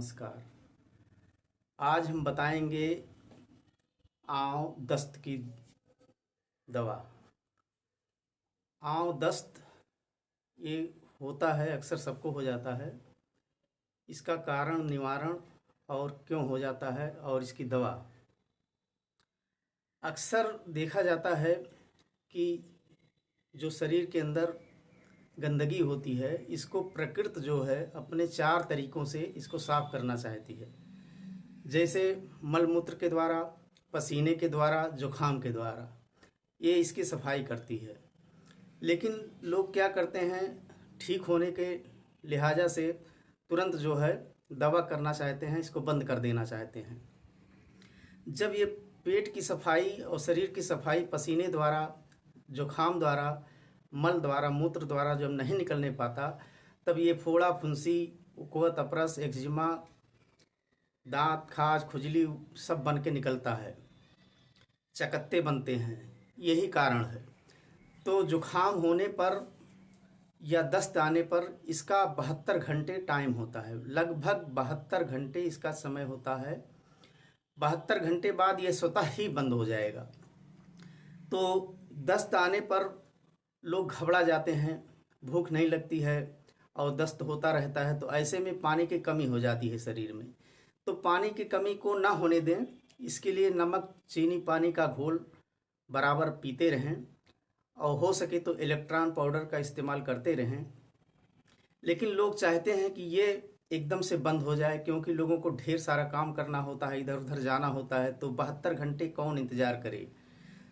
नमस्कार। आज हम बताएंगे आंव दस्त की दवा। आंव दस्त ये होता है, अक्सर सबको हो जाता है। इसका कारण, निवारण और क्यों हो जाता है और इसकी दवा। अक्सर देखा जाता है कि जो शरीर के अंदर गंदगी होती है, इसको प्रकृति जो है अपने 4 तरीकों से इसको साफ करना चाहती है। जैसे मल मूत्र के द्वारा, पसीने के द्वारा, जुखाम के द्वारा, ये इसकी सफाई करती है। लेकिन लोग क्या करते हैं, ठीक होने के लिहाजा से तुरंत जो है दवा करना चाहते हैं, इसको बंद कर देना चाहते हैं। जब ये पेट की सफाई और शरीर की सफाई पसीने द्वारा, जुखाम द्वारा, मल द्वारा, मूत्र द्वारा जब नहीं निकलने पाता, तब ये फोड़ा, फुंसी, उकवत, अपरस, एक्जिमा, दांत, खाज, खुजली सब बन के निकलता है, चकत्ते बनते हैं। यही कारण है। तो जुखाम होने पर या दस्त आने पर इसका 72 घंटे टाइम होता है, लगभग 72 घंटे इसका समय होता है। 72 घंटे बाद ये स्वतः ही बंद हो जाएगा। तो दस्त आने पर लोग घबरा जाते हैं, भूख नहीं लगती है और दस्त होता रहता है। तो ऐसे में पानी की कमी हो जाती है शरीर में। तो पानी की कमी को ना होने दें, इसके लिए नमक, चीनी, पानी का घोल बराबर पीते रहें और हो सके तो इलेक्ट्रॉन पाउडर का इस्तेमाल करते रहें। लेकिन लोग चाहते हैं कि ये एकदम से बंद हो जाए, क्योंकि लोगों को ढेर सारा काम करना होता है, इधर उधर जाना होता है। तो 72 घंटे कौन इंतज़ार करे।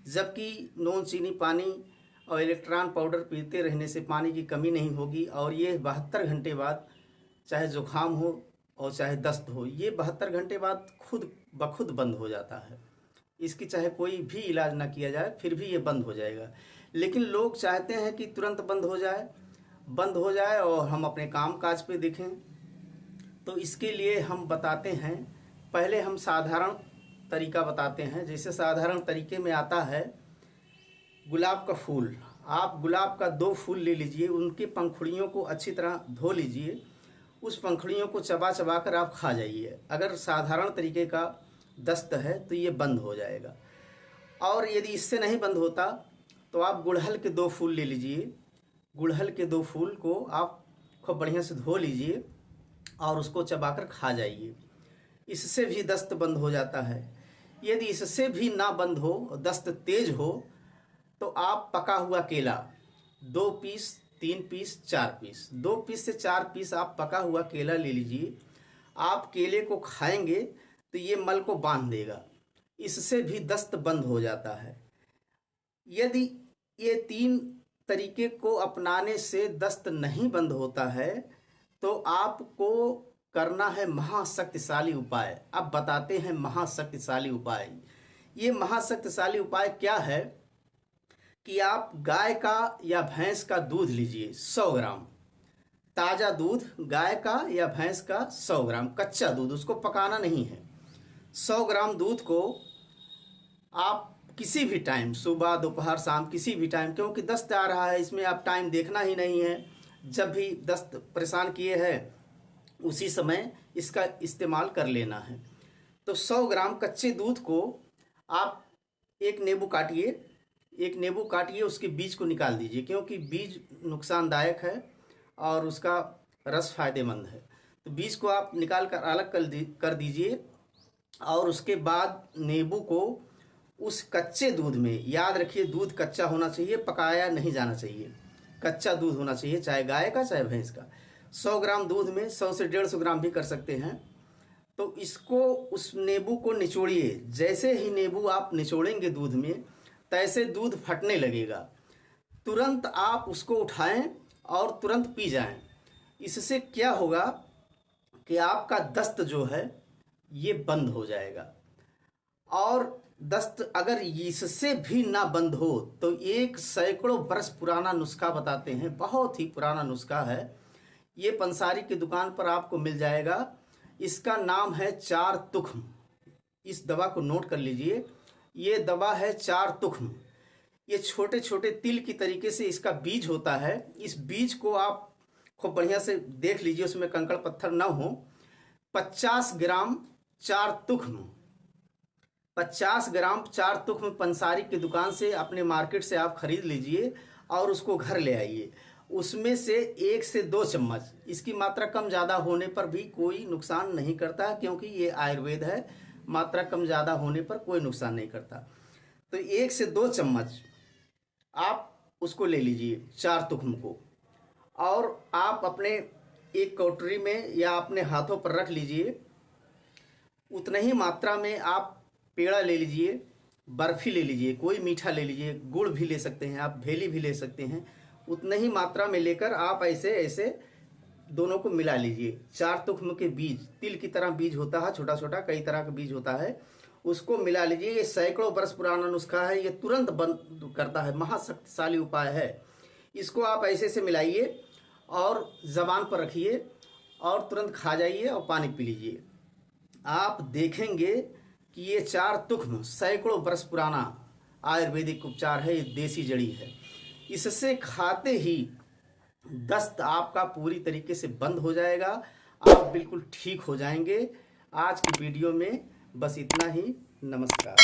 जबकि नून, चीनी, पानी और इलेक्ट्रॉन पाउडर पीते रहने से पानी की कमी नहीं होगी। और ये 72 घंटे बाद, चाहे जुखाम हो और चाहे दस्त हो, ये 72 घंटे बाद खुद ब खुद बंद हो जाता है। इसकी चाहे कोई भी इलाज ना किया जाए, फिर भी ये बंद हो जाएगा। लेकिन लोग चाहते हैं कि तुरंत बंद हो जाए और हम अपने काम काज पे देखें। तो इसके लिए हम बताते हैं, पहले हम साधारण तरीका बताते हैं। जैसे साधारण तरीके में आता है, गुलाब का फूल। आप गुलाब का 2 फूल ले लीजिए, उनकी पंखुड़ियों को अच्छी तरह धो लीजिए, उस पंखुड़ियों को चबा चबा कर आप खा जाइए। अगर साधारण तरीके का दस्त है तो ये बंद हो जाएगा। और यदि इससे नहीं बंद होता तो आप गुड़हल के 2 फूल ले लीजिए। गुड़हल के 2 फूल को आप खूब बढ़िया से धो लीजिए और उसको चबाकर खा जाइए। इससे भी दस्त बंद हो जाता है। यदि इससे भी ना बंद हो, दस्त तेज हो, तो आप पका हुआ केला 2 पीस, 3 पीस, 4 पीस, 2 पीस से 4 पीस आप पका हुआ केला ले लीजिए। आप केले को खाएंगे तो ये मल को बांध देगा। इससे भी दस्त बंद हो जाता है। यदि ये 3 तरीके को अपनाने से दस्त नहीं बंद होता है तो आपको करना है महाशक्तिशाली उपाय। अब बताते हैं महाशक्तिशाली उपाय। ये महाशक्तिशाली उपाय क्या है कि आप गाय का या भैंस का दूध लीजिए 100 ग्राम, ताज़ा दूध, गाय का या भैंस का 100 ग्राम, कच्चा दूध, उसको पकाना नहीं है। 100 ग्राम दूध को आप किसी भी टाइम, सुबह, दोपहर, शाम, किसी भी टाइम, क्योंकि दस्त आ रहा है, इसमें आप टाइम देखना ही नहीं है। जब भी दस्त परेशान किए हैं उसी समय इसका इस्तेमाल कर लेना है। तो 100 ग्राम कच्चे दूध को आप एक नींबू काटिए, उसके बीज को निकाल दीजिए, क्योंकि बीज नुकसानदायक है और उसका रस फायदेमंद है। तो बीज को आप निकाल कर अलग कर दीजिए। और उसके बाद नींबू को उस कच्चे दूध में, याद रखिए दूध कच्चा होना चाहिए, पकाया नहीं जाना चाहिए, कच्चा दूध होना चाहिए, चाहे गाय का चाहे भैंस का। 100 ग्राम दूध में 100 से 150 ग्राम भी कर सकते हैं। तो इसको, उस नींबू को निचोड़िए। जैसे ही नींबू आप निचोड़ेंगे दूध में, तैसे दूध फटने लगेगा। तुरंत आप उसको उठाएं और तुरंत पी जाएं। इससे क्या होगा कि आपका दस्त जो है ये बंद हो जाएगा। और दस्त अगर इससे भी ना बंद हो तो एक सैकड़ों बरस पुराना नुस्खा बताते हैं, बहुत ही पुराना नुस्खा है। ये पंसारी की दुकान पर आपको मिल जाएगा। इसका नाम है 4 तुख्म। इस दवा को नोट कर लीजिए। ये दवा है 4 तुख्म। ये छोटे छोटे तिल की तरीके से इसका बीज होता है। इस बीज को आप खूब बढ़िया से देख लीजिए, उसमें कंकड़ पत्थर ना हो। 50 ग्राम 4 तुख्म, 50 ग्राम 4 तुख्म पंसारी की दुकान से अपने मार्केट से आप खरीद लीजिए और उसको घर ले आइए। उसमें से 1 से 2 चम्मच, इसकी मात्रा कम ज़्यादा होने पर भी कोई नुकसान नहीं करता, क्योंकि ये आयुर्वेद है, मात्रा कम ज़्यादा होने पर कोई नुकसान नहीं करता। तो 1 से 2 चम्मच आप उसको ले लीजिए 4 तुख्म को, और आप अपने एक कटोरी में या अपने हाथों पर रख लीजिए। उतने ही मात्रा में आप पेड़ा ले लीजिए, बर्फ़ी ले लीजिए, कोई मीठा ले लीजिए, गुड़ भी ले सकते हैं आप, भेली भी ले सकते हैं। उतने ही मात्रा में लेकर आप ऐसे ऐसे दोनों को मिला लीजिए। 4 तुख्म के बीज, तिल की तरह बीज होता है, छोटा छोटा कई तरह का बीज होता है, उसको मिला लीजिए। ये सैकड़ों वर्ष पुराना नुस्खा है, ये तुरंत बंद करता है, महाशक्तिशाली उपाय है। इसको आप ऐसे से मिलाइए और ज़बान पर रखिए और तुरंत खा जाइए और पानी पी लीजिए। आप देखेंगे कि ये 4 तुख्म सैकड़ों वर्ष पुराना आयुर्वेदिक उपचार है, ये देसी जड़ी है। इससे खाते ही दस्त आपका पूरी तरीके से बंद हो जाएगा, आप बिल्कुल ठीक हो जाएंगे। आज की वीडियो में बस इतना ही। नमस्कार।